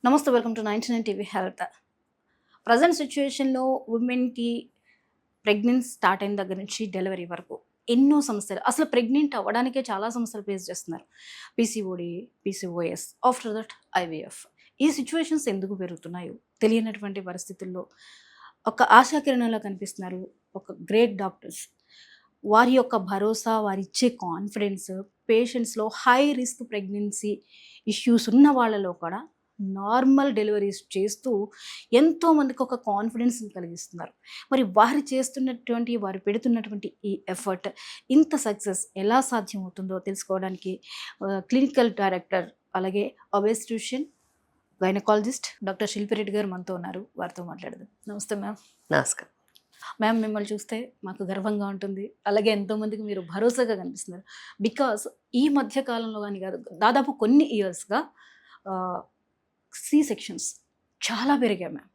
నమస్తే, welcome to 99 TV health. Present సిచ్యువేషన్‌లో ఉమెన్‌కి ప్రెగ్నెన్సీ స్టార్ట్ అయిన దగ్గర నుంచి డెలివరీ వరకు ఎన్నో సమస్యలు. అసలు ప్రెగ్నెంట్ అవ్వడానికే చాలా సమస్యలు ఫేస్ చేస్తున్నారు. PCOD, PCOS, after that IVF. ఈ సిచ్యువేషన్స్ ఎందుకు పెరుగుతున్నాయో తెలియనటువంటి పరిస్థితుల్లో ఒక ఆశాకిరణంలా కనిపిస్తున్నారు ఒక గ్రేట్ డాక్టర్స్. వారి యొక్క భరోసా, వారిచ్చే కాన్ఫిడెన్స్ పేషెంట్స్‌లో హై రిస్క్ ప్రెగ్నెన్సీ ఇష్యూస్ ఉన్న వాళ్ళలో కూడా నార్మల్ డెలివరీస్ చేస్తూ ఎంతోమందికి ఒక కాన్ఫిడెన్స్‌ని కలిగిస్తున్నారు. మరి వారు పెడుతున్నటువంటి ఈ ఎఫర్ట్, ఇంత సక్సెస్ ఎలా సాధ్యమవుతుందో తెలుసుకోవడానికి క్లినికల్ డైరెక్టర్, అలాగే ఒబెస్ట్రిషియన్, గైనకాలజిస్ట్ డాక్టర్ శిల్పిరెడ్డి గారు మనతో ఉన్నారు. వారితో మాట్లాడదాం. నమస్తే మ్యామ్. నమస్కారం మ్యామ్, మిమ్మల్ని చూస్తే మాకు గర్వంగా ఉంటుంది. అలాగే ఎంతోమందికి మీరు భరోసాగా కనిపిస్తున్నారు. బికాస్ ఈ మధ్య కాలంలో కానీ కాదు, దాదాపు కొన్ని ఇయర్స్‌గా సి సెక్షన్స్ చాలా పెరిగాయి మ్యామ్.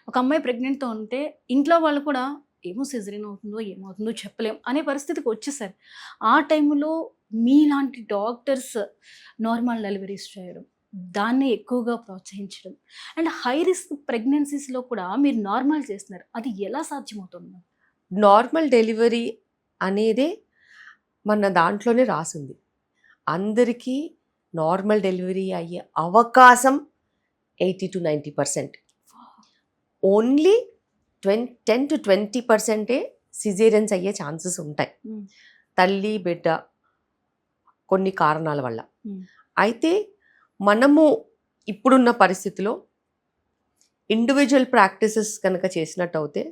ఒక అమ్మాయి ప్రెగ్నెంట్‌తో ఉంటే ఇంట్లో వాళ్ళు కూడా ఏమో సిజరీన్ అవుతుందో ఏమవుతుందో చెప్పలేం అనే పరిస్థితికి వచ్చేసారు. ఆ టైంలో మీలాంటి డాక్టర్స్ నార్మల్ డెలివరీస్ చేయడం, దాన్ని ఎక్కువగా ప్రోత్సహించడం అండ్ హై రిస్క్ ప్రెగ్నెన్సీస్‌లో కూడా మీరు నార్మల్ చేస్తున్నారు. అది ఎలా సాధ్యమవుతుంది మ్యామ్? నార్మల్ డెలివరీ అనేదే మన దాంట్లోనే రాసింది. అందరికీ నార్మల్ డెలివరీ అయ్యే అవకాశం 80-90%. ఓన్లీ 10-20% సిజేరియన్స్ అయ్యే ఛాన్సెస్ ఉంటాయి, తల్లి బిడ్డ కొన్ని కారణాల వల్ల. అయితే మనము ఇప్పుడున్న పరిస్థితిలో ఇండివిజువల్ ప్రాక్టీసెస్ కనుక చేసినట్టు అయితే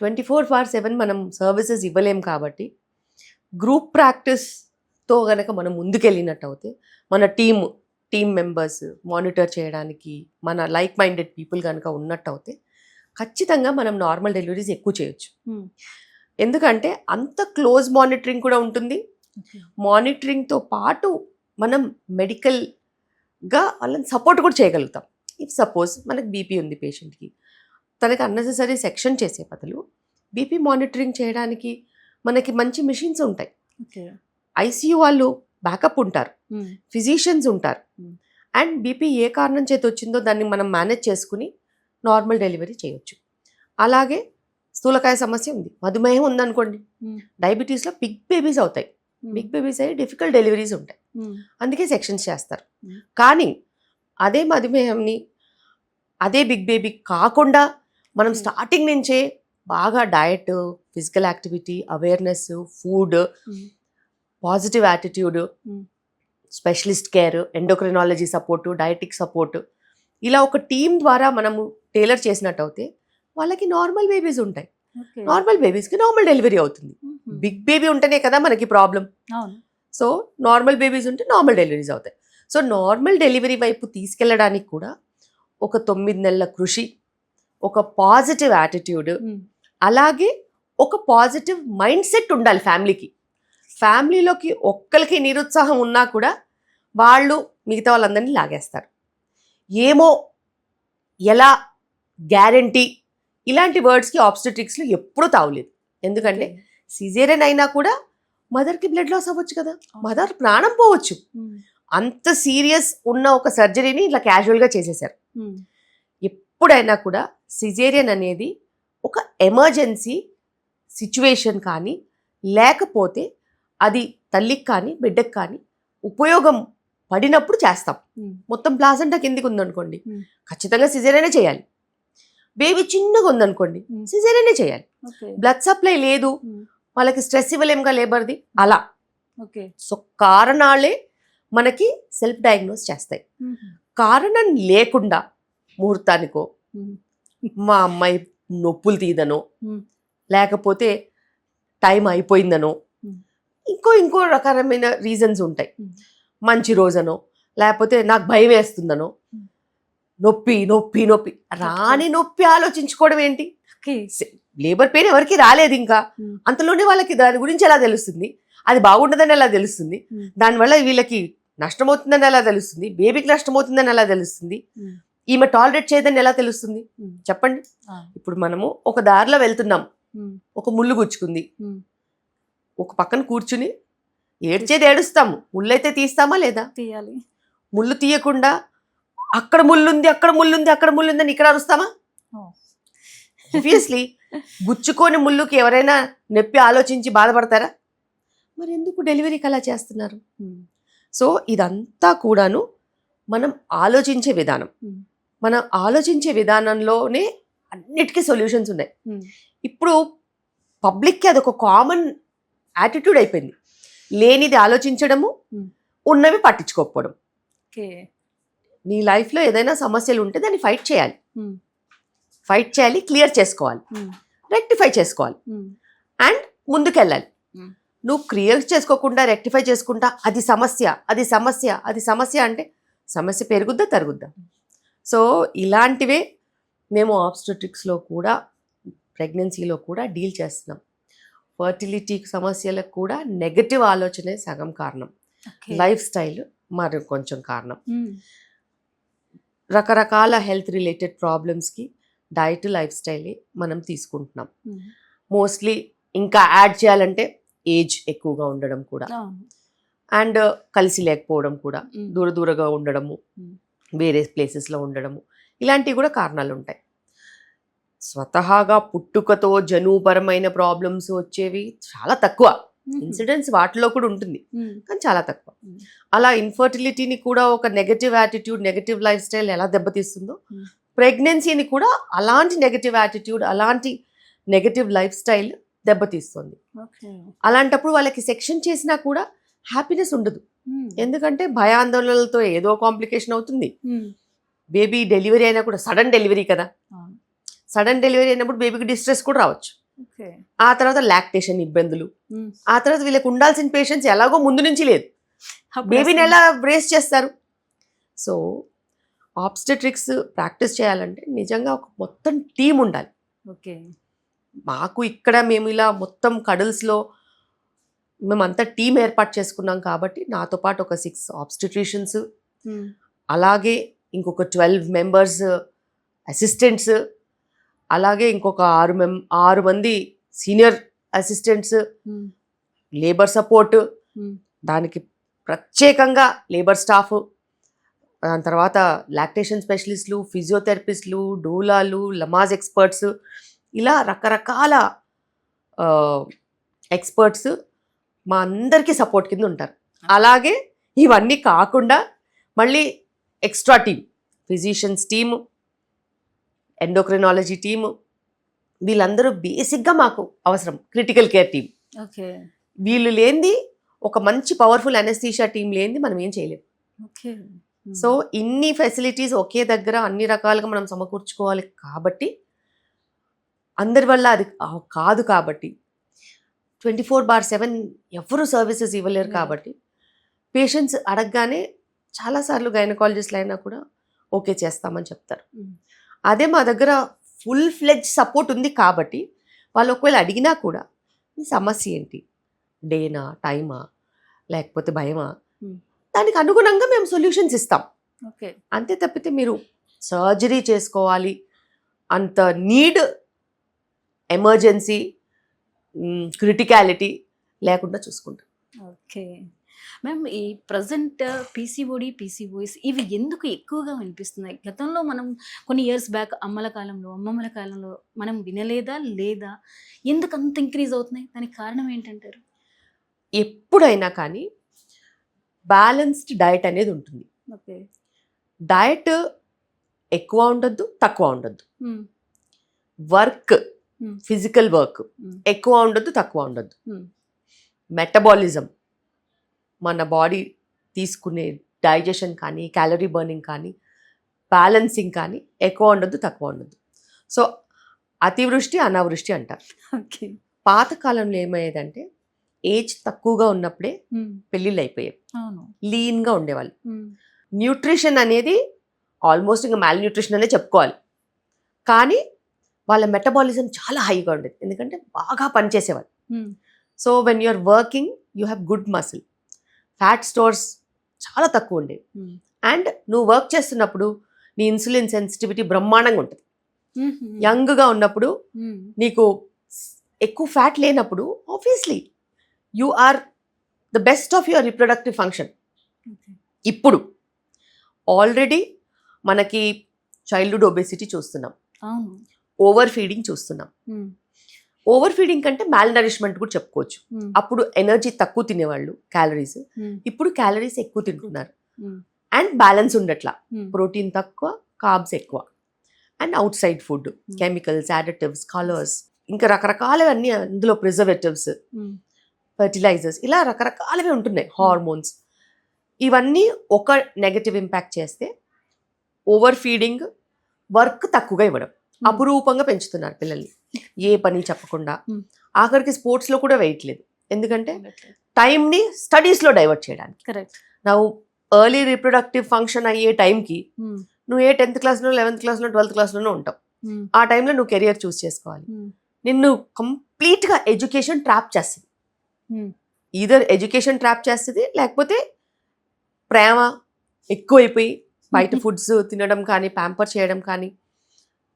24/7 మనం సర్వీసెస్ ఇవ్వలేం. కాబట్టి గ్రూప్ ప్రాక్టీస్తో కనుక మనం ముందుకెళ్ళినట్టు అయితే మన టీమ్ మెంబర్స్ మానిటర్ చేయడానికి మన లైక్ మైండెడ్ పీపుల్ కనుక ఉన్నట్టు అయితే ఖచ్చితంగా మనం నార్మల్ డెలివరీస్ ఎక్కువ చేయొచ్చు. ఎందుకంటే అంత క్లోజ్ మానిటరింగ్ కూడా ఉంటుంది. మానిటరింగ్తో పాటు మనం మెడికల్గా వాళ్ళని సపోర్ట్ కూడా చేయగలుగుతాం. ఇఫ్ సపోజ్ మనకు బీపీ ఉంది పేషెంట్కి, తనకి అన్నెసెసరీ సెక్షన్ చేసే బదులు బీపీ మానిటరింగ్ చేయడానికి మనకి మంచి మిషన్స్ ఉంటాయి. ఐసీయూ వాళ్ళు బ్యాకప్ ఉంటారు, ఫిజిషియన్స్ ఉంటారు. అండ్ బీపీ ఏ కారణం చేతి వచ్చిందో దాన్ని మనం మేనేజ్ చేసుకుని నార్మల్ డెలివరీ చేయొచ్చు. అలాగే స్థూలకాయ సమస్య ఉంది, మధుమేహం ఉందనుకోండి, డయాబెటీస్లో బిగ్ బేబీస్ అవుతాయి. బిగ్ బేబీస్ అయ్యి డిఫికల్ట్ డెలివరీస్ ఉంటాయి, అందుకే సెక్షన్స్ చేస్తారు. కానీ అదే మధుమేహంని అదే బిగ్ బేబీ కాకుండా మనం స్టార్టింగ్ నుంచే బాగా diet, physical activity, awareness, food, positive attitude, specialist care, endocrinology support, dietic support, ఇలా ఒక టీం ద్వారా మనము టైలర్ చేసినట్టు అయితే వాళ్ళకి నార్మల్ బేబీస్ ఉంటాయి. నార్మల్ బేబీస్కి నార్మల్ డెలివరీ అవుతుంది. బిగ్ బేబీ ఉంటేనే కదా మనకి ప్రాబ్లం. సో నార్మల్ బేబీస్ ఉంటే నార్మల్ డెలివరీస్ అవుతాయి. సో నార్మల్ డెలివరీ వైపు తీసుకెళ్ళడానికి కూడా ఒక 9 నెలల కృషి, ఒక పాజిటివ్ యాటిట్యూడ్, అలాగే ఒక పాజిటివ్ మైండ్ సెట్ ఉండాలి ఫ్యామిలీకి. ఫ్యామిలీలోకి ఒక్కరికి నిరుత్సాహం ఉన్నా కూడా వాళ్ళు మిగతా వాళ్ళందరినీ లాగేస్తారు. ఏమో, ఎలా, గ్యారంటీ, ఇలాంటి వర్డ్స్కి ఆబ్స్టెట్రిక్స్లో ఎప్పుడూ తావులేదు. ఎందుకంటే సిజేరియన్ అయినా కూడా మదర్కి బ్లడ్ లాస్ అవ్వచ్చు కదా, మదర్ ప్రాణం పోవచ్చు. అంత సీరియస్ ఉన్న ఒక సర్జరీని ఇట్లా క్యాజువల్గా చేసేసారు. ఎప్పుడైనా కూడా సిజేరియన్ అనేది ఒక ఎమర్జెన్సీ సిచ్యువేషన్ కానీ, లేకపోతే అది తల్లికి కానీ బిడ్డకి కానీ ఉపయోగం పడినప్పుడు చేస్తాం. మొత్తం ప్లాసెంటా కిందికి ఉందనుకోండి, ఖచ్చితంగా సిజేరియనే చేయాలి. బేబీ చిన్నగా ఉందనుకోండి, సిజేరియనే చేయాలి. బ్లడ్ సప్లై లేదు, వాళ్ళకి స్ట్రెస్ ఇవ్వలేముగా లేబర్ది, అలా. సో కారణాలే మనకి సెల్ఫ్ డయాగ్నోస్ చేస్తాయి. కారణం లేకుండా ముహూర్తానికో, మా అమ్మాయి నొప్పులు తీదనో, లేకపోతే టైం అయిపోయిందనో, ఇంకో రకమైన రీజన్స్ ఉంటాయి. మంచి రోజనో, లేకపోతే నాకు భయం వేస్తుందనో, నొప్పి నొప్పి నొప్పి రాని నొప్పి ఆలోచించుకోవడం ఏంటి? లేబర్ పెయిన్ ఎవరికి రాలేదు ఇంకా, అంతలోనే వాళ్ళకి దాని గురించి ఎలా తెలుస్తుంది? అది బాగుంటుందని ఎలా తెలుస్తుంది? దానివల్ల వీళ్ళకి నష్టమవుతుందని ఎలా తెలుస్తుంది? బేబీకి నష్టమవుతుందని ఎలా తెలుస్తుంది? ఈమె టాలరేట్ చేయదని ఎలా తెలుస్తుంది? చెప్పండి. ఇప్పుడు మనము ఒక దారిలో వెళ్తున్నాం, ఒక ముళ్ళు గుచ్చుకుంది, ఒక పక్కన కూర్చుని ఏడ్చేది ఏడుస్తాము, ముళ్ళు అయితే తీస్తామా లేదా? తీయాలి. ముళ్ళు తీయకుండా అక్కడ ముళ్ళుంది, అక్కడ ముళ్ళుంది, అక్కడ ముళ్ళుంది అని ఇక్కడ అరుస్తామా? ఆబ్వియస్లీ గుచ్చుకొని ముళ్ళుకి ఎవరైనా నొప్పి ఆలోచించి బాధపడతారా? మరి ఎందుకు డెలివరీకి అలా చేస్తున్నారు? సో ఇదంతా కూడాను మనం ఆలోచించే విధానం. మనం ఆలోచించే విధానంలోనే అన్నిటికీ సొల్యూషన్స్ ఉన్నాయి. ఇప్పుడు పబ్లిక్కి అదొక కామన్ యాటిట్యూడ్ అయిపోయింది. లేనిది ఆలోచించడము, ఉన్నవి పట్టించుకోకపోవడం. నీ లైఫ్లో ఏదైనా సమస్యలు ఉంటే దాన్ని ఫైట్ చేయాలి, క్లియర్ చేసుకోవాలి, రెక్టిఫై చేసుకోవాలి అండ్ ముందుకెళ్ళాలి. నువ్వు క్లియర్ చేసుకోకుండా రెక్టిఫై చేసుకుంటా అది సమస్య అంటే సమస్య పెరుగుద్దా తరుగుద్దా? సో ఇలాంటివే మేము ఆబ్స్టెట్రిక్స్లో కూడా ప్రెగ్నెన్సీలో కూడా డీల్ చేస్తున్నాం. ఫర్టిలిటీ సమస్యలకు కూడా నెగటివ్ ఆలోచనే సగం కారణం, లైఫ్ స్టైల్ మరి కొంచెం కారణం. రకరకాల హెల్త్ రిలేటెడ్ ప్రాబ్లమ్స్కి డైట్, లైఫ్ స్టైలే మనం తీసుకుంటున్నాం. మోస్ట్లీ ఇంకా యాడ్ చేయాలంటే ఏజ్ ఎక్కువగా ఉండడం కూడా, అండ్ కలిసి లేకపోవడం కూడా, దూరంగా ఉండడము, వేరే ప్లేసెస్లో ఉండడము, ఇలాంటివి కూడా కారణాలు ఉంటాయి. స్వతహాగా పుట్టుకతో జనుపరమైన ప్రాబ్లమ్స్ వచ్చేవి చాలా తక్కువ. ఇన్సిడెంట్స్ వాటిలో కూడా ఉంటుంది కానీ చాలా తక్కువ. అలా ఇన్ఫర్టిలిటీని కూడా ఒక negative attitude, negative life style ఎలా దెబ్బతీస్తుందో ప్రెగ్నెన్సీని కూడా అలాంటి నెగటివ్ యాటిట్యూడ్, అలాంటి నెగటివ్ లైఫ్ స్టైల్ దెబ్బతీస్తుంది. అలాంటప్పుడు వాళ్ళకి సెక్షన్ చేసినా కూడా హ్యాపీనెస్ ఉండదు. ఎందుకంటే భయాందోళనలతో ఏదో కాంప్లికేషన్ అవుతుంది. బేబీ డెలివరీ అయినా కూడా సడన్ డెలివరీ కదా, సడన్ డెలివరీ అయినప్పుడు బేబీకి డిస్ట్రెస్ కూడా రావచ్చు. ఆ తర్వాత లాక్టేషన్ ఇబ్బందులు, ఆ తర్వాత వీళ్ళకి ఉండాల్సిన పేషెన్స్ ఎలాగో ముందు నుంచి లేదు, బేబీని ఎలా బ్రేస్ చేస్తారు? సో ఆబ్స్టెట్రిక్స్ ప్రాక్టీస్ చేయాలంటే నిజంగా ఒక మొత్తం టీం ఉండాలి. మాకు ఇక్కడ మేము ఇలా మొత్తం కడల్స్లో మేమంతా టీం ఏర్పాటు చేసుకున్నాం కాబట్టి నాతో పాటు ఒక 6 ఆబ్స్టెట్రిషియన్స్, అలాగే ఇంకొక 12 మెంబర్స్ అసిస్టెంట్స్, అలాగే ఇంకొక 6 మంది సీనియర్ అసిస్టెంట్స్, లేబర్ సపోర్ట్, దానికి ప్రత్యేకంగా లేబర్ స్టాఫ్, దాని తర్వాత లాక్టేషన్ స్పెషలిస్టులు, ఫిజియోథెరపిస్టులు, డూలాలు, లమాజ్ ఎక్స్పర్ట్స్, ఇలా రకరకాల ఎక్స్పర్ట్స్ మా అందరికీ సపోర్ట్ కింద ఉంటారు. అలాగే ఇవన్నీ కాకుండా మళ్ళీ extra team, physicians team, endocrinology team, వీళ్ళందరూ బేసిక్గా మాకు అవసరం. క్రిటికల్ కేర్ టీం, వీళ్ళు లేనిది, ఒక మంచి పవర్ఫుల్ అనెస్థీషియా టీం లేనిది మనం ఏం చేయలేము. సో ఇన్ని ఫెసిలిటీస్ ఒకే దగ్గర అన్ని రకాలుగా మనం సమకూర్చుకోవాలి కాబట్టి, అందరి వల్ల అది కాదు కాబట్టి 24/7 ఎవరు సర్వీసెస్ ఇవ్వలేరు కాబట్టి పేషెంట్స్ అడగగానే చాలాసార్లు గైనకాలజిస్ట్లు అయినా కూడా ఓకే చేస్తామని చెప్తారు. అదే మా దగ్గర ఫుల్ ఫ్లెడ్జ్ సపోర్ట్ ఉంది కాబట్టి వాళ్ళు ఒకవేళ అడిగినా కూడా ఈ సమస్య ఏంటి, డేనా, టైమా, లేకపోతే భయమా, దానికి అనుగుణంగా మేము సొల్యూషన్స్ ఇస్తాం. అంతే తప్పితే మీరు సర్జరీ చేసుకోవాలి అంత నీడ్, ఎమర్జెన్సీ, క్రిటికాలిటీ లేకుండా చూసుకుంటాం. ఓకే మ్యామ్, ఈ ప్రజెంట్ పీసీఓఎస్ ఇవి ఎందుకు ఎక్కువగా వినిపిస్తున్నాయి? గతంలో మనం కొన్ని ఇయర్స్ బ్యాక్ అమ్మమ్మల కాలంలో మనం వినలేదా, లేదా ఎందుకు అంత ఇంక్రీజ్ అవుతున్నాయి? దానికి కారణం ఏంటంటారు? ఎప్పుడైనా కానీ బ్యాలెన్స్డ్ డైట్ అనేది ఉంటుంది. డైట్ ఎక్కువ ఉండొద్దు, తక్కువ ఉండొద్దు. వర్క్, ఫిజికల్ వర్క్ ఎక్కువ ఉండొద్దు, తక్కువ ఉండొద్దు. మెటబాలిజం, మన బాడీ తీసుకునే డైజెషన్ కానీ, క్యాలరీ బర్నింగ్ కానీ, బ్యాలెన్సింగ్ కానీ ఎక్కువ ఉండొద్దు, తక్కువ ఉండొద్దు. సో అతివృష్టి, అనావృష్టి అంటారు. పాతకాలంలో ఏమయ్యేదంటే ఏజ్ తక్కువగా ఉన్నప్పుడే పెళ్ళిళ్ళు అయిపోయాయి, లీన్గా ఉండేవాళ్ళు. న్యూట్రిషన్ అనేది ఆల్మోస్ట్ ఇంకా మాల్ న్యూట్రిషన్ అనే చెప్పుకోవాలి. కానీ వాళ్ళ మెటబాలిజం చాలా హైగా ఉండేది, ఎందుకంటే బాగా పనిచేసేవాళ్ళు. So when you're working you have good muscle, fat stores చాలా తక్కువ ఉండేవి. అండ్ నువ్వు వర్క్ చేస్తున్నప్పుడు నీ ఇన్సులిన్ సెన్సిటివిటీ బ్రహ్మాండంగా ఉంటుంది. యంగ్గా ఉన్నప్పుడు నీకు ఎక్కువ ఫ్యాట్ లేనప్పుడు obviously you are the best of your reproductive function. ఇప్పుడు ఆల్రెడీ మనకి చైల్డ్హుడ్ ఒబేసిటీ చూస్తున్నాం, అవును. ఓవర్ ఫీడింగ్ చూస్తున్నాం. ఉమ్, ఓవర్ ఫీడింగ్ కంటే మాల్ నరిష్మెంట్ కూడా చెప్పుకోవచ్చు. ఉమ్, అప్పుడు ఎనర్జీ తక్కువ తినేవాళ్ళు, క్యాలరీస్. ఉమ్, ఇప్పుడు క్యాలరీస్ ఎక్కువ తింటున్నారు ఉమ్, అండ్ బ్యాలెన్స్ ఉండట్లా. ఉమ్, ప్రోటీన్ తక్కువ, కార్బ్స్ ఎక్కువ, and out side food, Hmm. Chemicals, additives, colours, ఇంకా రకరకాలవన్నీ అందులో ప్రిజర్వేటివ్స్, ఉమ్, ఫర్టిలైజర్స్, ఇలా రకరకాలవి ఉంటున్నాయి, హార్మోన్స్. ఇవన్నీ ఒక నెగటివ్ ఇంపాక్ట్ చేస్తే ఓవర్ ఫీడింగ్, వర్క్ తక్కువగా ఇవ్వడం, ఉమ్, అపురూపంగా పెంచుతున్నారు పిల్లల్ని, ఏ పని చెప్పకుండా. Hmm. ఆఖరికి స్పోర్ట్స్లో కూడా వేయట్లేదు, ఎందుకంటే ఉండట్లేదు. టైంని స్టడీస్లో డైవర్ట్ చేయడానికి. కరెక్ట్. నువ్వు ఎర్లీ రీప్రొడక్టివ్ ఫంక్షన్ అయ్యే టైంకి ఉమ్, నువ్వు ఏ 10th క్లాస్లో, 11th క్లాస్లో, 12th క్లాస్లోనూ ఉంటావు. ఉమ్, ఆ టైంలో నువ్వు కెరియర్ చూస్ చేసుకోవాలి. ఉమ్, నిన్ను కంప్లీట్గా ఎడ్యుకేషన్ ట్రాప్ చేస్తుంది. ఉమ్, ఈధర్ ఎడ్యుకేషన్ ట్రాప్ చేస్తుంది, లేకపోతే ప్రేమ ఎక్కువైపోయి బయట ఫుడ్స్ తినడం కానీ, ప్యాంపర్ చేయడం కానీ,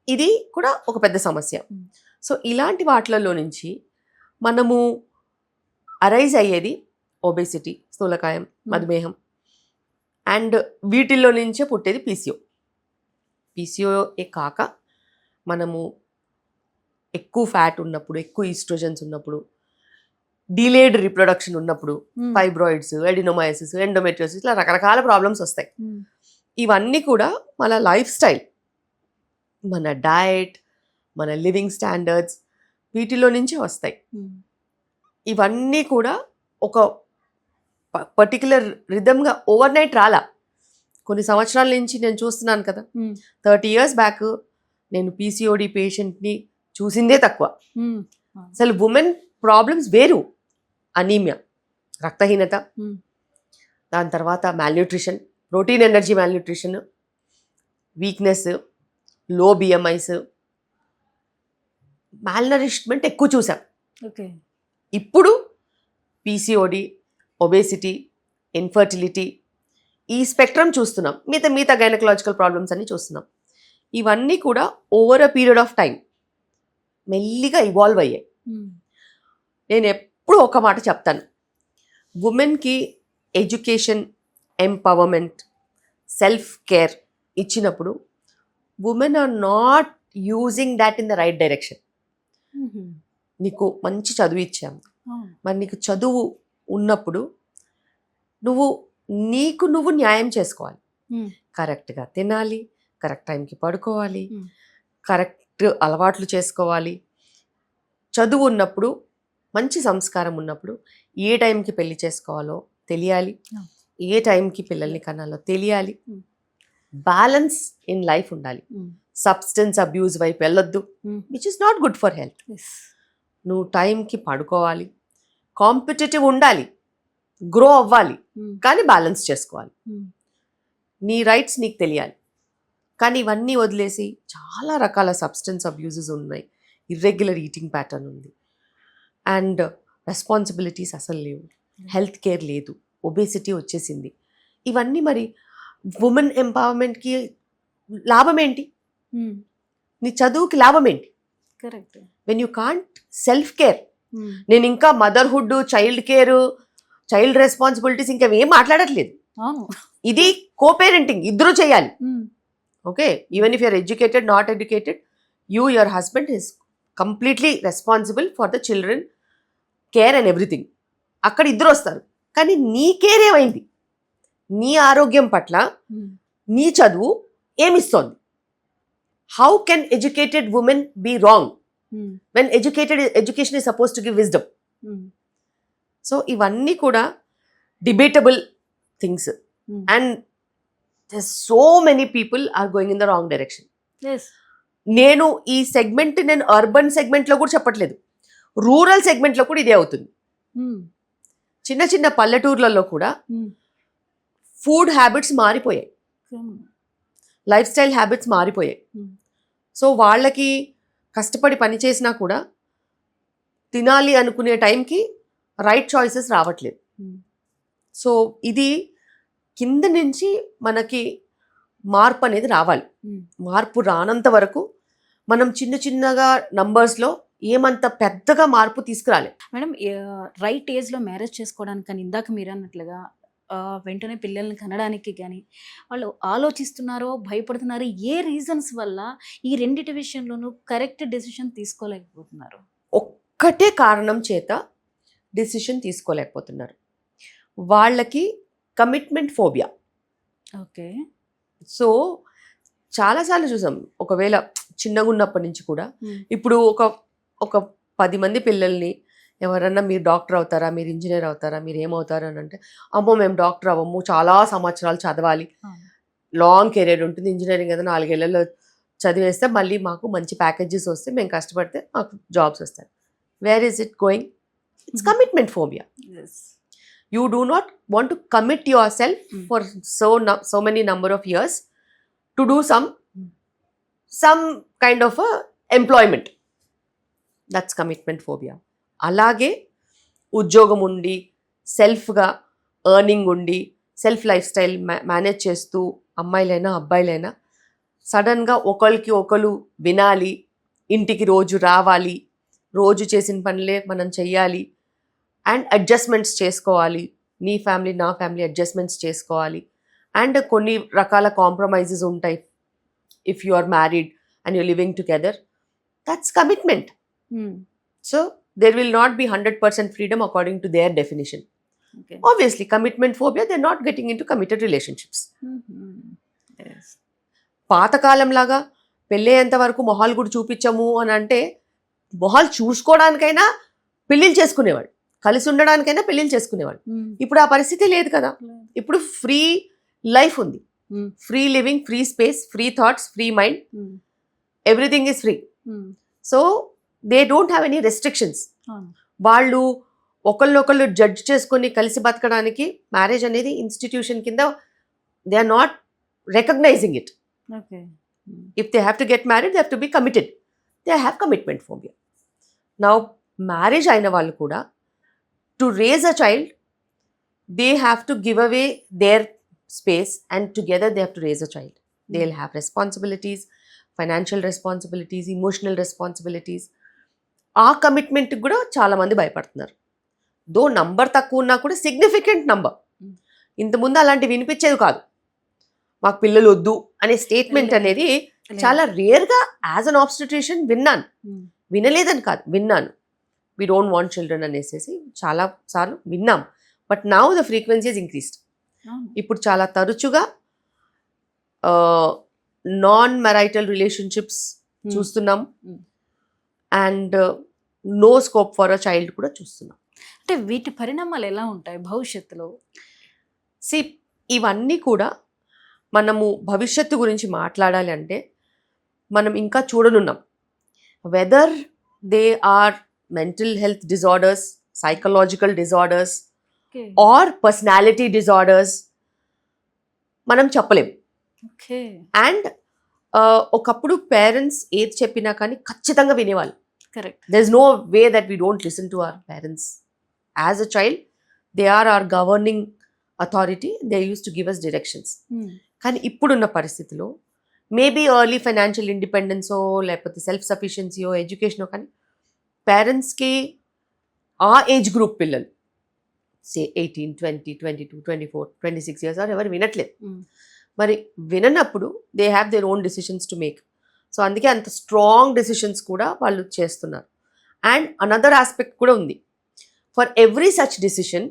ఇది కూడా ఒక పెద్ద సమస్య. Hmm. సో ఇలాంటి వాటిలలో నుంచి మనము అరైజ్ అయ్యేది ఒబేసిటీ, స్థూలకాయం, మధుమేహం, అండ్ వీటిల్లో నుంచే పుట్టేది పీసీఓఏ కాక మనము ఎక్కువ ఫ్యాట్ ఉన్నప్పుడు, ఎక్కువ ఈస్ట్రోజన్స్ ఉన్నప్పుడు, డిలేడ్ రీప్రొడక్షన్ ఉన్నప్పుడు, ఉమ్, ఫైబ్రాయిడ్స్, ఎడినోమయోసిస్, ఎండోమెట్రియోసిస్, ఇలా రకరకాల ప్రాబ్లమ్స్ వస్తాయి. ఉమ్, ఇవన్నీ కూడా మన లైఫ్ స్టైల్, మన డయట్, మన లివింగ్ స్టాండర్డ్స్, వీటిలో నుంచే వస్తాయి. ఉమ్, ఇవన్నీ కూడా ఒక పర్టికులర్ రిథమ్గా ఓవర్ నైట్ రాలా. కొన్ని సంవత్సరాల నుంచి నేను చూస్తున్నాను కదా, ఉమ్, 30 years బ్యాక్ నేను పీసీఓడి పేషెంట్ని చూసిందే తక్కువ. ఉమ్, అసలు ఉమెన్ ప్రాబ్లమ్స్ వేరు, అనీమియా, రక్తహీనత, ఉమ్, దాని తర్వాత malnutrition, protein energy malnutrition, weakness, లో బిఎంఐస్, మాల్నరిష్మెంట్ ఎక్కువ చూసాం. ఓకే. ఇప్పుడు పీసీఓడి, ఒబేసిటీ, ఇన్ఫర్టిలిటీ, ఈ స్పెక్ట్రమ్ చూస్తున్నాం. మిగతా గైనకలాజికల్ ప్రాబ్లమ్స్ అన్ని చూస్తున్నాం. ఇవన్నీ కూడా over a period of time మెల్లిగా ఇవాల్వ్ అయ్యాయి. ఉమ్, నేను ఎప్పుడు ఒక మాట చెప్తాను, ఉమెన్కి ఎడ్యుకేషన్, ఎంపవర్మెంట్, సెల్ఫ్ కేర్ ఇచ్చినప్పుడు women are not using that in the right direction. Um, నీకు మంచి చదువు ఇచ్చాము, అవును. మరి నీకు చదువు ఉన్నప్పుడు నీకు నువ్వు న్యాయం చేసుకోవాలి. ఉమ్, కరెక్ట్గా తినాలి, కరెక్ట్ టైంకి పడుకోవాలి, Hmm. కరెక్ట్ అలవాట్లు చేసుకోవాలి. చదువు ఉన్నప్పుడు, మంచి సంస్కారం ఉన్నప్పుడు ఏ టైంకి పెళ్లి చేసుకోవాలో తెలియాలి, Yeah. ఏ టైంకి పిల్లల్ని కనాలో తెలియాలి. Hmm. బ్యాలెన్స్ ఇన్ లైఫ్ ఉండాలి. ఉమ్, సబ్స్టెన్స్ అబ్యూస్ వైపు వెళ్ళొద్దు, um, which is not good for health. yes. నువ్వు టైంకి పడుకోవాలి, కాంపిటేటివ్ ఉండాలి, గ్రో అవ్వాలి, ఉమ్, కానీ బ్యాలెన్స్ చేసుకోవాలి. ఉమ్, నీ రైట్స్ నీకు తెలియాలి. కానీ ఇవన్నీ వదిలేసి చాలా రకాల సబ్స్టెన్స్ అబ్యూజెస్ ఉన్నాయి, ఇర్రెగ్యులర్ ఈటింగ్ ప్యాటర్న్ ఉంది, అండ్ రెస్పాన్సిబిలిటీస్ అసలు లేవు, హెల్త్ కేర్ లేదు, ఒబేసిటీ వచ్చేసింది. ఇవన్నీ మరి ఉమెన్ ఎంపవర్మెంట్కి లాభం ఏంటి? ఉమ్, నీ చదువుకి లాభం ఏంటి? Correct. When you can't self care. Um, నేను ఇంకా motherhood, child care, child responsibilities ఇంకా ఏం మాట్లాడట్లేదు. అవును. ఇది కో పేరెంటింగ్, ఇద్దరు చేయాలి. Um, okay, even if you're educated, not educated, your husband is completely responsible for the children care and everything. అక్కడ ఇద్దరు వస్తారు. కానీ నీ కేర్ ఏమైంది? నీ ఆరోగ్యం పట్ల ఉమ్, నీ చదువు ఏమిస్తోంది? How can educated women be wrong um, when education is suppose to give wisdom? Um, so ఇవన్నీ కూడా debatable things, um, and so many people are going in the wrong direction. yes. నేను ఈ segment నేను urban సెగ్మెంట్లో కూడా చెప్పట్లేదు, rural సెగ్మెంట్లో కూడా ఇదే అవుతుంది. ఉమ్, చిన్న చిన్న పల్లెటూర్లలో కూడా ఉమ్, ఫుడ్ హ్యాబిట్స్ మారిపోయాయి, ఉమ్, లైఫ్ స్టైల్ హ్యాబిట్స్ మారిపోయాయి. ఉమ్, సో వాళ్ళకి కష్టపడి పని చేసినా కూడా తినాలి అనుకునే టైంకి రైట్ చాయిసెస్ రావట్లేదు. ఉమ్, సో ఇది కింద నుంచి మనకి మార్పు అనేది రావాలి. ఉమ్, మార్పు రానంత వరకు మనం చిన్న చిన్నగా నంబర్స్లో ఏమంత పెద్దగా మార్పు తీసుకురాలి. మేడం, రైట్ ఏజ్లో మ్యారేజ్ చేసుకోవడానికి, కానీ ఇందాక మీరు అన్నట్లుగా వెంటనే పిల్లల్ని కనడానికి కానీ వాళ్ళు ఆలోచిస్తున్నారో భయపడుతున్నారో ఏ రీజన్స్ వల్ల ఈ రెండిటి విషయంలోనూ కరెక్ట్ డెసిషన్ తీసుకోలేకపోతున్నారు? ఒక్కటే కారణం చేత డిసిషన్ తీసుకోలేకపోతున్నారు. వాళ్ళకి కమిట్మెంట్ ఫోబియా. ఓకే. సో చాలాసార్లు చూసాం, ఒకవేళ చిన్నగా ఉన్నప్పటి నుంచి కూడా ఇప్పుడు ఒక 10 మంది పిల్లల్ని ఎవరన్నా మీరు డాక్టర్ అవుతారా, మీరు ఇంజనీర్ అవుతారా, మీరు ఏమవుతారు అని అంటే, అమ్మో మేము డాక్టర్ అవ్వము, చాలా సంవత్సరాలు చదవాలి, లాంగ్ కెరీర్ ఉంటుంది, ఇంజనీరింగ్ ఏదో 4 ఏళ్లలో చదివేస్తే మళ్ళీ మాకు మంచి ప్యాకేజెస్ వస్తే మేము కష్టపడితే మాకు జాబ్స్ వస్తాయి. Where is it going? It's commitment phobia. You do not want to commit yourself for so many number of years to do some kind of a employment. That's commitment phobia. అలాగే ఉద్యోగం ఉండి సెల్ఫ్గా earning ఉండి self life style manage చేస్తూ అమ్మాయిలైనా అబ్బాయిలైనా సడన్గా ఒకరికి ఒకరు వినాలి, ఇంటికి రోజు రావాలి, రోజు చేసిన పనులే మనం చెయ్యాలి, అండ్ అడ్జస్ట్మెంట్స్ చేసుకోవాలి, నీ ఫ్యామిలీ నా ఫ్యామిలీ అడ్జస్ట్మెంట్స్ చేసుకోవాలి, అండ్ కొన్ని రకాల కాంప్రమైజెస్ ఉంటాయి. If you are married and you living together, that's commitment. So there will not be 100% freedom according to their definition. Okay. Obviously, commitment phobia, they're not getting into committed relationships. Yes. పాతకాలం లాగా పెళ్ళయ్యేంత వరకు మొహాలు కూడా చూపించము అని అంటే, మొహాలు చూసుకోవడానికైనా పెళ్ళిళ్ళు చేసుకునేవాడు, కలిసి ఉండడానికైనా పెళ్ళిళ్ళు చేసుకునేవాడు. ఇప్పుడు ఆ పరిస్థితి లేదు కదా. ఇప్పుడు ఫ్రీ లైఫ్ ఉంది, free living, free space, free thoughts, free mind, everything is free. So they don't have any restrictions. వాళ్ళు ఒకళ్ళొకళ్ళు జడ్జ్ చేసుకొని కలిసి బతకడానికి మ్యారేజ్ అనేది ఇన్స్టిట్యూషన్ కింద they are not recognizing it. If they have to get married, they have to be committed. They have commitment phobia. Now marriage అయిన వాళ్ళు కూడా to raise a child, they have to give away their space and together they have to raise a child. They will have responsibilities, financial responsibilities, emotional responsibilities. ఆ కమిట్మెంట్కి కూడా చాలామంది భయపడుతున్నారు. దో number తక్కువ ఉన్నా కూడా సిగ్నిఫికెంట్ నంబర్. ఇంతకుముందు అలాంటివి వినిపించేది కాదు. మాకు పిల్లలు వద్దు అనే స్టేట్మెంట్ అనేది చాలా రేర్గా యాజ్ అన్ ఆబ్స్టిట్యూషన్ విన్నాను. వినలేదని కాదు, విన్నాను. వీ డోంట్ వాంట్ చిల్డ్రన్ అనేసి చాలా సార్లు విన్నాం. But now the frequency is increased. ఇప్పుడు చాలా తరచుగా నాన్ మ్యారైటల్ రిలేషన్షిప్స్ చూస్తున్నాం, and no scope for a child కూడా చూస్తున్నాం. అంటే వీటి పరిణామాలు ఎలా ఉంటాయి భవిష్యత్తులో? ఇవన్నీ కూడా మనము భవిష్యత్తు గురించి మాట్లాడాలి అంటే మనం ఇంకా చూడనున్నాం. Whether they are mental health disorders, psychological disorders are personality disorders మనం చెప్పలేం. అండ్ ఒకప్పుడు పేరెంట్స్ ఏది చెప్పినా కానీ ఖచ్చితంగా వినేవాళ్ళు. Correct. There's no way that we don't listen to our parents. As a child, they are our governing authority. They used to give us directions. కానీ ఇప్పుడున్న పరిస్థితిలో మేబీ ఎర్లీ ఫైనాన్షియల్ ఇండిపెండెన్సో లేకపోతే సెల్ఫ్ సఫిషియన్సీయో ఎడ్యుకేషనో, కానీ పేరెంట్స్కి ఆ ఏజ్ గ్రూప్ పిల్లలు సే 18, 20, 22, 24, 26 years ఎవరు వినట్లేదు. మరి విననప్పుడు they have their own decisions to make. So అందుకే అంత స్ట్రాంగ్ డెసిషన్స్ కూడా వాళ్ళు చేస్తున్నారు. అండ్ అనదర్ ఆస్పెక్ట్ కూడా ఉంది. For every such decision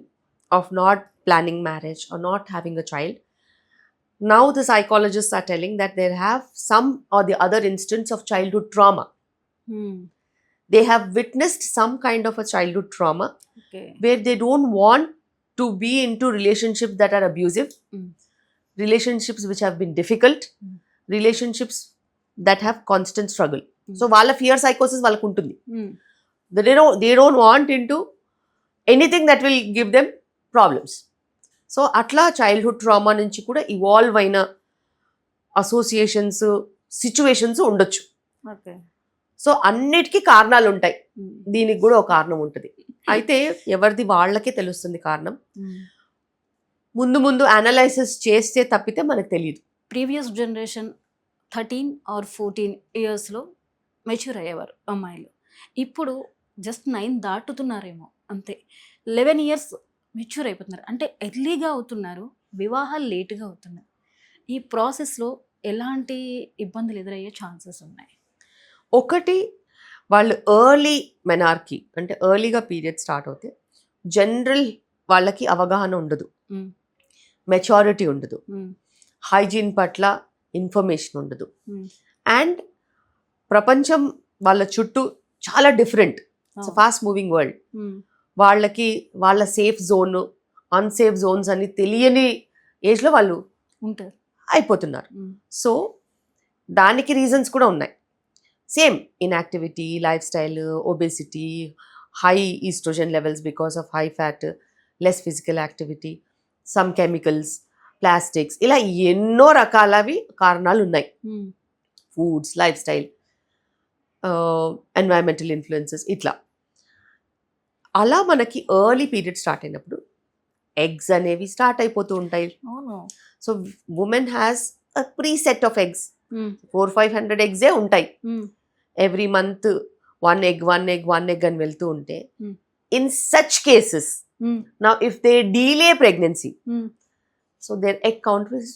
of not planning marriage or not having a child, now the psychologists are telling that there have some or the other instance of childhood trauma. They have witnessed some kind of a childhood trauma where they don't want to be into relationships that are abusive, relationships which have been difficult, relationships that have constant struggle. So వాళ్ళ fear సైకోసిస్ వాళ్ళకు ఉంటుంది. They don't want into anything that will give them problems. So అట్లా childhood trauma నుంచి కూడా evolve అయిన associations, situations ఉండొచ్చు. So అన్నిటికీ కారణాలు ఉంటాయి, దీనికి కూడా ఒక కారణం ఉంటుంది. అయితే ఎవరిది వాళ్ళకే తెలుస్తుంది కారణం. ముందు ముందు అనలైసిస్ చేస్తే తప్పితే మనకు తెలియదు. ప్రీవియస్ జనరేషన్ 13 or 14 ఇయర్స్లో మెచ్యూర్ అయ్యేవారు అమ్మాయిలు. ఇప్పుడు జస్ట్ 9 దాటుతున్నారేమో అంతే. 11 years మెచ్యూర్ అయిపోతున్నారు. అంటే ఎర్లీగా అవుతున్నారు. వివాహాలు లేట్‌గా అవుతున్నాయి. ఈ ప్రాసెస్‌లో ఎలాంటి ఇబ్బందులు ఎదురయ్యే ఛాన్సెస్ ఉన్నాయి? ఒకటి, వాళ్ళు ఎర్లీ మెనార్కీ అంటే ఎర్లీగా పీరియడ్ స్టార్ట్ అవుతే జనరల్ వాళ్ళకి అవగాహన ఉండదు, హ్మ్. మెచ్యూరిటీ ఉండదు, హ్మ్. హైజీన్ పట్ల ఇన్ఫర్మేషన్ ఉండదు. హ్మ్. అండ్ ప్రపంచం వాళ్ళ చుట్టూ చాలా డిఫరెంట్, ఇట్స్ అవును. Fast moving world. హ్మ్. వాళ్ళకి వాళ్ళ సేఫ్ జోన్, అన్సేఫ్ జోన్స్ అని తెలియని ఏజ్లో వాళ్ళు ఉంటారు. అయిపోతున్నారు. హ్మ్. సో దానికి రీజన్స్ కూడా ఉన్నాయి. Same inactivity, life style, obesity, high estrogen levels because of high fat, less physical activity, some chemicals, plastics, ఇలా ఎన్నో రకాలవి కారణాలు ఉన్నాయి. Hmm. Foods, life style, environmental influences, ఇట్లా. అలా మనకి ఎర్లీ పీరియడ్ స్టార్ట్ అయినప్పుడు ఎగ్స్ అనేవి స్టార్ట్ అయిపోతూ ఉంటాయి. అవును. So women has a pre set of eggs, hmm. 400-500 ఎగ్సే ఉంటాయి. Hmm. Every month 1 egg, 1 egg, 1 egg అని వెళ్తూ ఉంటే, Hmm. ఇన్ సచ్ కేసెస్ హ్మ్. now if they delay pregnancy, హ్మ్. so their egg count is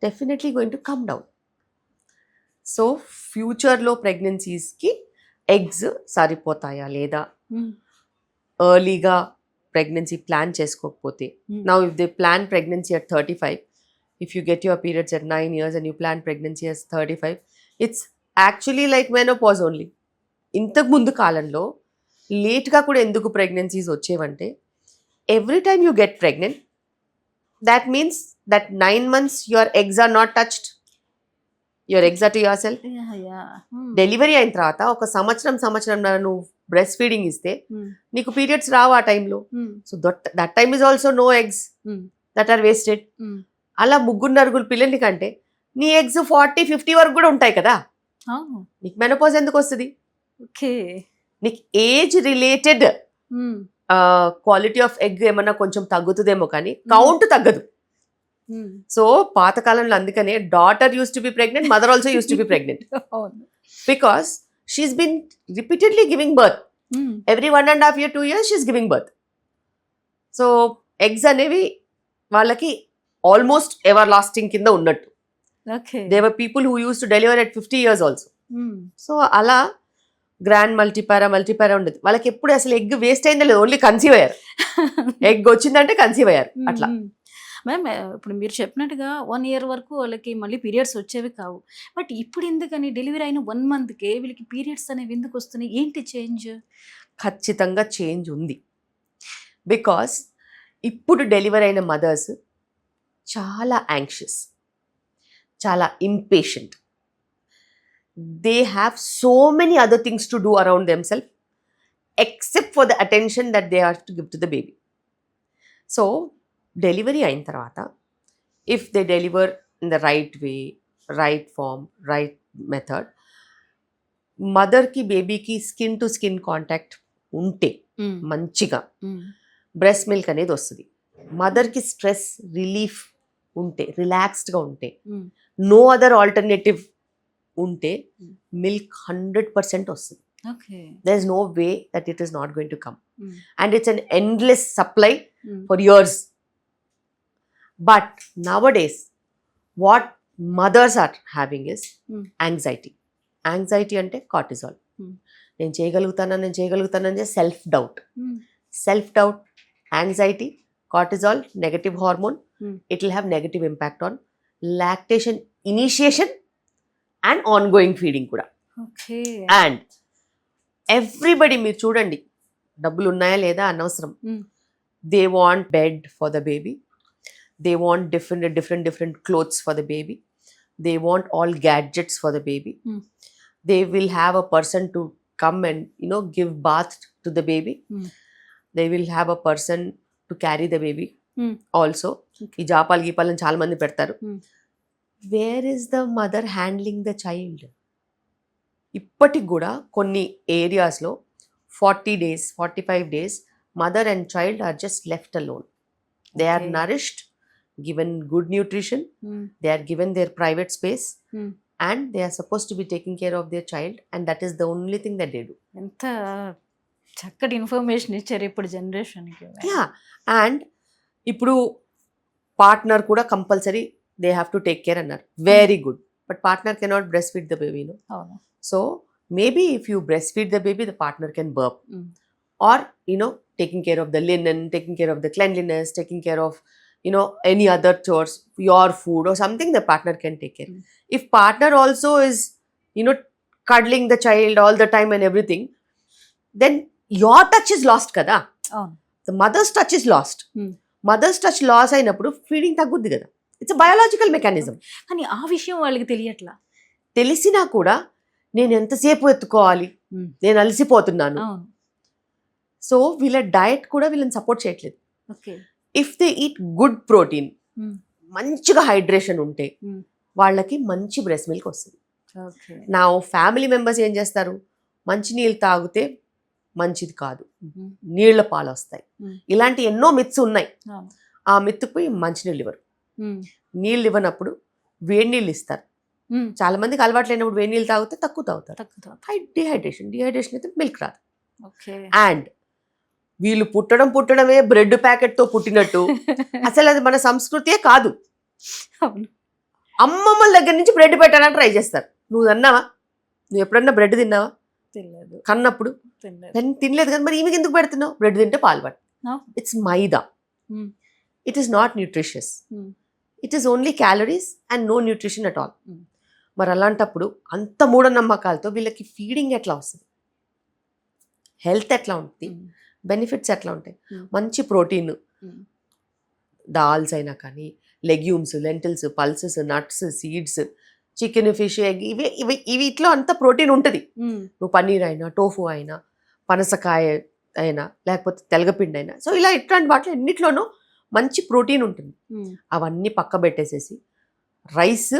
definitely going to come down. So ఫ్యూచర్లో ప్రెగ్నెన్సీస్కి eggs సరిపోతాయా లేదా, హ్మ్. ఎర్లీగా ప్రెగ్నెన్సీ ప్లాన్ చేసుకోకపోతే, Hmm. now if they plan pregnancy at 35, if you get your periods at 9 years and you plan pregnancy as 35, it's actually like menopause only. ఇంతకు ముందు కాలంలో లేట్గా కూడా ఎందుకు ప్రెగ్నెన్సీస్ వచ్చేవంటే, every time you get pregnant, that means that 9 months your eggs are not touched, your eggs are to yourself. Yeah! Yeah! హ్మ్. Delivery అయిన తర్వాత ఒక సంవత్సరంన్నర నువ్వు బ్రెస్ట్ ఫీడింగ్ ఇస్తే హ్మ్. నీకు పీరియడ్స్ రావు ఆ టైంలో. Hmm. So that time is also no eggs hmm. That are wasted. Hmm. అలా ముగ్గురు నలుగురు పిల్లల్ని కంటే నీ ఎగ్స్ 40-50 వరకు కూడా ఉంటాయి కదా, అవును. నీకు మెనోపాజ్ ఎందుకు వస్తుంది? ఓకే. నీకు ఏజ్ రిలేటెడ్ హ్మ్. క్వాలిటీ ఆఫ్ ఎగ్ ఏమన్నా కొంచెం తగ్గుతుందేమో కానీ కౌంట్ తగ్గదు. హ్మ్. సో పాతకాలంలో అందుకనే daughter use to be pregnant, mother also use to be pregnant అవును. Because she's been repeatedly giving birth. Hmm. Every 1.5 year 2 years she's giving birth. So eggs అనేవి వాళ్ళకి ఆల్మోస్ట్ ఎవర్ లాస్టింగ్ కింద ఉన్నట్టు. Okay. There were people who use to deliver at 50 years also. Hmm. So అలా grand multipara ఉండేది వాళ్ళకి. ఎప్పుడు అసలు egg waste అయిందో లేదు, ఓన్లీ కన్సీవ్ అయ్యారు. ఎగ్ వచ్చిందంటే కన్సీవ్ అయ్యారు అట్లా. మ్యామ్ ఇప్పుడు మీరు చెప్పినట్టుగా 1 year వరకు వాళ్ళకి మళ్ళీ పీరియడ్స్ వచ్చేవి కావు. బట్ ఇప్పుడు ఎందుకని డెలివరీ అయిన 1 monthకే వీళ్ళకి పీరియడ్స్ అనేవి ఎందుకు వస్తున్నాయి? ఏంటి చేంజ్? ఖచ్చితంగా చేంజ్ ఉంది. బికాస్ ఇప్పుడు డెలివరీ అయిన మదర్స్ చాలా యాంగ్షియస్, చాలా impatient. They have so many other things to do around themselves except for the attention that they have to give to the baby. So delivery అయిన తర్వాత if they deliver in the right way, right form, right method, మదర్కి బేబీకి skin to skin contact ఉంటే హ్మ్. మంచిగా హ్మ్. Breast milk అనేది వస్తుంది. మదర్కి స్ట్రెస్ రిలీఫ్ ఉంటే, రిలాక్స్డ్గా ఉంటే, హ్మ్. నో అదర్ ఆల్టర్నేటివ్ ఉంటే Hmm. మిల్క్ 100% వస్తుంది. Okay. There is no way that it is not going to come. Hmm. And it's an endless supply hmm. For years. But nowadays what mothers are having is Hmm. Anxiety. Anxiety అంటే cortisol. Hmm. నేను చేయగలుగుతానని self doubt. Hmm. Self doubt, anxiety, cortisol, negative hormone. Hmm. It will have negative impact on lactation initiation and ongoing feeding కూడా. Okay. And everybody మీరు చూడండి, డబ్బులు ఉన్నాయా లేదా అనవసరం, hmm. They want bed for the baby, they want different clothes for the baby, they want all gadgets for the baby, Hmm. They will have a person to come and give bath to the baby, Hmm. They will have a person to carry the baby Hmm. Also. Okay. ఈ జాపాలు గీపాలని చాలా మంది పెడతారు. Hmm. Where is the mother handling the child? ఇప్పటికి కూడా కొన్ని ఏరియాస్లో 40 days, 45 days mother and child are just left alone. They are Okay. Nourished, given good nutrition, Hmm. They are given their private space, Hmm. And they are suppose to be taking care of their child, and that is the only thing that they do. ఎంత చక్కటి information ఇచ్చారు ఇప్పుడు జనరేషన్‌కి. Yeah, and ఇప్పుడు partner కూడా compulsory they have to take care అన్నారు, very good, but partner cannot breastfeed the baby, అవును. So maybe if you breastfeed the baby the partner can burp, or taking care of the linen, taking care of the cleanliness, taking care of any other chores, your food or something, the partner can take care. If partner also is cuddling the child all the time and everything, then your touch is lost kada, అవును. the mother's touch is lost. Hmm. Mother's touch loss అయినప్పుడు feeding తగ్గుద్ది కదా, it's a biological mechanism. కానీ ఆ విషయం వాళ్ళకి తెలియట్లా. తెలిసినా కూడా నేను ఎంతసేపు ఎత్తుకోవాలి, నేను అలసిపోతున్నాను, అవును. సో వీళ్ళ డయట్ కూడా వీళ్ళని సపోర్ట్ చేయట్లేదు. Okay. If they eat good protein, మంచిగా హైడ్రేషన్ ఉంటే వాళ్ళకి మంచి బ్రెస్ట్ మిల్క్ వస్తుంది. ఓకే. నా ఫ్యామిలీ మెంబర్స్ ఏం చేస్తారు, మంచి నీళ్ళు తాగితే మంచిది కాదు, నీళ్ల పాలు వస్తాయి, ఇలాంటి ఎన్నో మిత్స్ ఉన్నాయి. ఆ మిత్తుకు మంచినీళ్ళు ఇవ్వరు, నీళ్ళు ఇవ్వనప్పుడు వేడి నీళ్ళు ఇస్తారు. చాలా మందికి అలవాటు లేనప్పుడు వేడి నీళ్ళు తాగితే తక్కువ తాగుతారు. డిహైడ్రేషన్ అయితే మిల్క్ రాదు. అండ్ వీళ్ళు పుట్టడమే బ్రెడ్ ప్యాకెట్తో పుట్టినట్టు, అసలు అది మన సంస్కృతియే కాదు. అమ్మమ్మల దగ్గర నుంచి బ్రెడ్ పెట్టాలని ట్రై చేస్తారు. నువ్వు అన్నావా, నువ్వు ఎప్పుడన్నా బ్రెడ్ తిన్నావా? కన్నప్పుడు తినలేదు కానీ మరి ఈమెకి ఎందుకు పెడుతున్నావు? బ్రెడ్ తింటే పాలు పట్టు. It's maida, it is not nutritious, it is only calories and no nutrition at all. మరి అలాంటప్పుడు అంత మూఢనమ్మకాలతో వీళ్ళకి ఫీడింగ్ ఎట్లా వస్తుంది, హెల్త్ ఎట్లా ఉంటుంది, బెనిఫిట్స్ ఎట్లా ఉంటాయి? మంచి ప్రోటీన్, దాల్స్ అయినా కానీ, legumes, lintels, pulses, nuts, seeds, chicken, fish, egg, వీటిలో అంత ప్రోటీన్ ఉంటుంది. నువ్వు పన్నీర్ అయినా, టోఫు అయినా, పనసకాయ అయినా, లేకపోతే తెలగపిండి అయినా, సో ఇలా ఇట్లాంటి వాటిలో ఎన్నిట్లోనూ మంచి ప్రోటీన్ ఉంటుంది. అవన్నీ పక్క పెట్టేసేసి రైస్,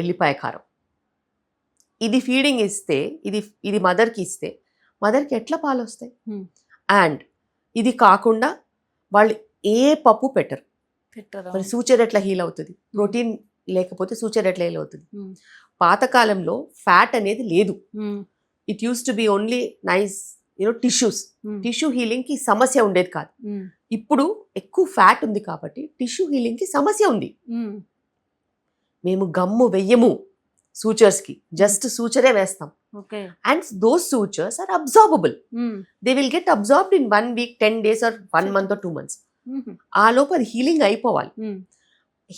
ఎల్లిపాయ కారం, ఇది ఫీడింగ్ ఇస్తే, ఇది మదర్కి ఇస్తే మదర్కి ఎట్లా పాలు వస్తాయి? అండ్ ఇది కాకుండా వాళ్ళు ఏ పప్పు పెట్టరు. మరి సూచర్ ఎట్లా హీల్ అవుతుంది? ప్రోటీన్ లేకపోతే సూచర్ ఎట్లా హీల్ అవుతుంది? పాతకాలంలో ఫ్యాట్ అనేది లేదు. It use to B only nice tissues. Tissue healing కి సమస్య ఉండేది కాదు. ఇప్పుడు ఎక్కువ ఫ్యాట్ ఉంది కాబట్టి టిష్యూ హీలింగ్ కి సమస్య ఉంది. మేము గమ్ము వెయ్యము సూచర్స్ కి, జస్ట్ సూచరే వేస్తాం. And those sutures are absorbable. They will get absorbed in 1 week, 10 days or 1 month or 2 months. ఆ లోపు అది హీలింగ్ అయిపోవాలి.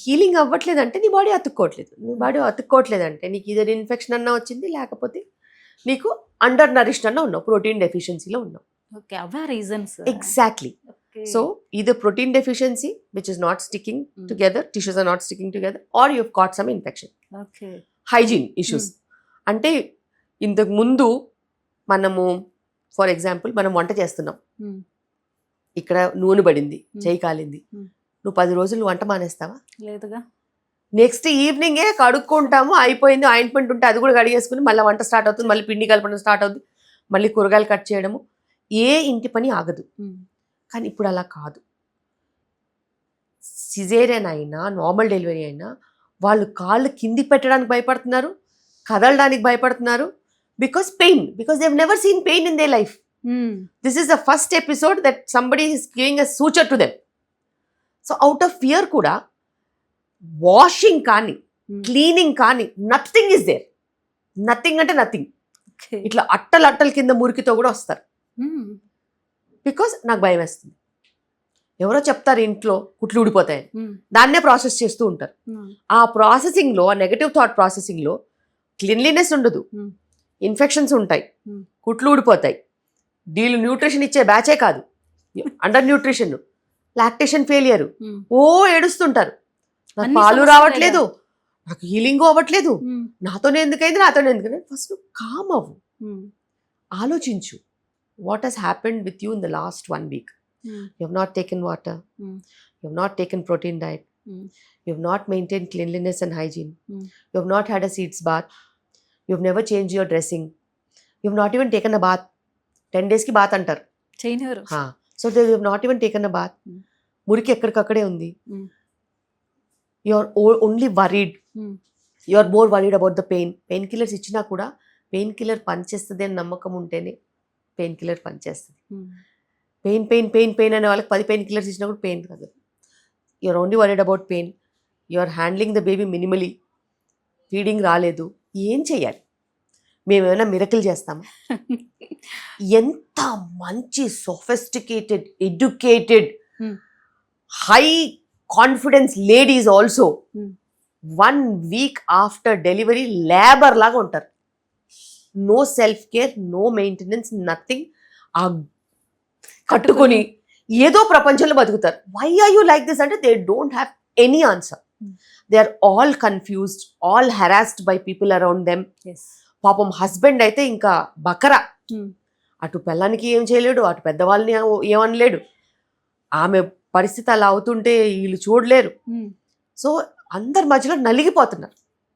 హీలింగ్ అవ్వట్లేదంటే నీ బాడీ అతుక్కోవట్లేదు. నీ బాడీ అతుక్కోవట్లేదంటే నీకు ఇదే ఇన్ఫెక్షన్ అన్నా వచ్చింది, లేకపోతే నీకు అండర్ నరిష్డ్ అన్నా ఉన్నావు, ప్రోటీన్ డెఫిషియన్సీలో ఉన్నావు. Exactly. So either protein deficiency which is not sticking together, tissues are not sticking together, or you've got some infection. Hygiene issues. అంటే ఇంతకు ముందు మనము ఫర్ ఎగ్జాంపుల్ మనం వంట చేస్తున్నాం, ఇక్కడ నూనె పడింది, చేయి కాలింది, నువ్వు 10 రోజులు వంట మానేస్తావా? లేదుగా. నెక్స్ట్ ఈవినింగే కడుక్కుంటాము, అయిపోయింది, ఆయింట్మెంట్ ఉంటే అది కూడా కడిగేసుకుని మళ్ళీ వంట స్టార్ట్ అవుతుంది, మళ్ళీ పిండి కలపడం స్టార్ట్ అవుతుంది, మళ్ళీ కూరగాయలు కట్ చేయడము, ఏ ఇంటి పని ఆగదు. కానీ ఇప్పుడు అలా కాదు. సిజేరియన్ అయినా, నార్మల్ డెలివరీ అయినా వాళ్ళు కాళ్ళు కింది పెట్టడానికి భయపడుతున్నారు, కదలడానికి భయపడుతున్నారు. Because they have never seen pain in their life. This is the first episode that somebody is giving a suture to them. So out of fear kuda washing కానీ, క్లీనింగ్ కానీ, నథింగ్ ఇస్ దేర్. నథింగ్ అంటే nothing. ఇట్లా అట్టల కింద మురికితో కూడా వస్తారు. Because నాకు భయం వేస్తుంది. ఎవరో చెప్తారు ఇంట్లో కుట్లు ఊడిపోతాయని, దాన్నే ప్రాసెస్ చేస్తూ ఉంటారు. ఆ ప్రాసెసింగ్లో, ఆ నెగటివ్ థాట్ ప్రాసెసింగ్లో క్లీన్లీనెస్ ఉండదు, ఇన్ఫెక్షన్స్ ఉంటాయి, కుట్లు ఊడిపోతాయి. వీళ్ళు న్యూట్రిషన్ ఇచ్చే బ్యాచే కాదు, అండర్ న్యూట్రిషన్, లాక్టేషన్ ఫెయిలియర్, ఓ ఏడుస్తుంటారు, నాకు పాలు రావట్లేదు, నాకు హీలింగ్ అవ్వట్లేదు, నాతోనే ఎందుకైంది. ఫస్ట్ కామ్ అవ్వు, ఆలోచించు. What has happened with you in the last 1 week? You have not taken water. You have not taken protein diet. You have not maintained cleanliness and hygiene. You have not had a seeds bath. You have never changed your dressing. You have not even taken a bath. 10 days ki bath antar. So they have not even taken a bath. Muriki ekkadikakkade undi. You are only worried. You are more worried about the pain. Painkillers ichina kuda pain killer పనిచేస్తుంది అని నమ్మకం ఉంటేనే pain killer పనిచేస్తుంది. Pain అనే వాళ్ళకి 10 pain killers ఇచ్చినా కూడా pain తగ్గదు. You're only worried about pain, you're handling the baby minimally, feeding రాలేదు, ఏం చేయాలి? మేమేమైనా మిరకిల్ చేస్తామా? ఎంత మంచి sophisticated, educated, high confidence ladies also 1 week after delivery labour లాగా ఉంటారు. No self care, no maintenance, nothing. ఆ కట్టుకొని ఏదో ప్రపంచంలో బతుకుతారు. Why are you like this అంటే they don't have any answer. They are all confused, all harassed by people around them. పాపం husband అయితే ఇంకా బకరా, అటు పిల్లానికి ఏం చేయలేడు, అటు పెద్దవాళ్ళని ఏమనలేడు. ఆమె పరిస్థితి అలా అవుతుంటే వీళ్ళు చూడలేరు. సో అందరి మధ్యలో నలిగిపోతున్నారు.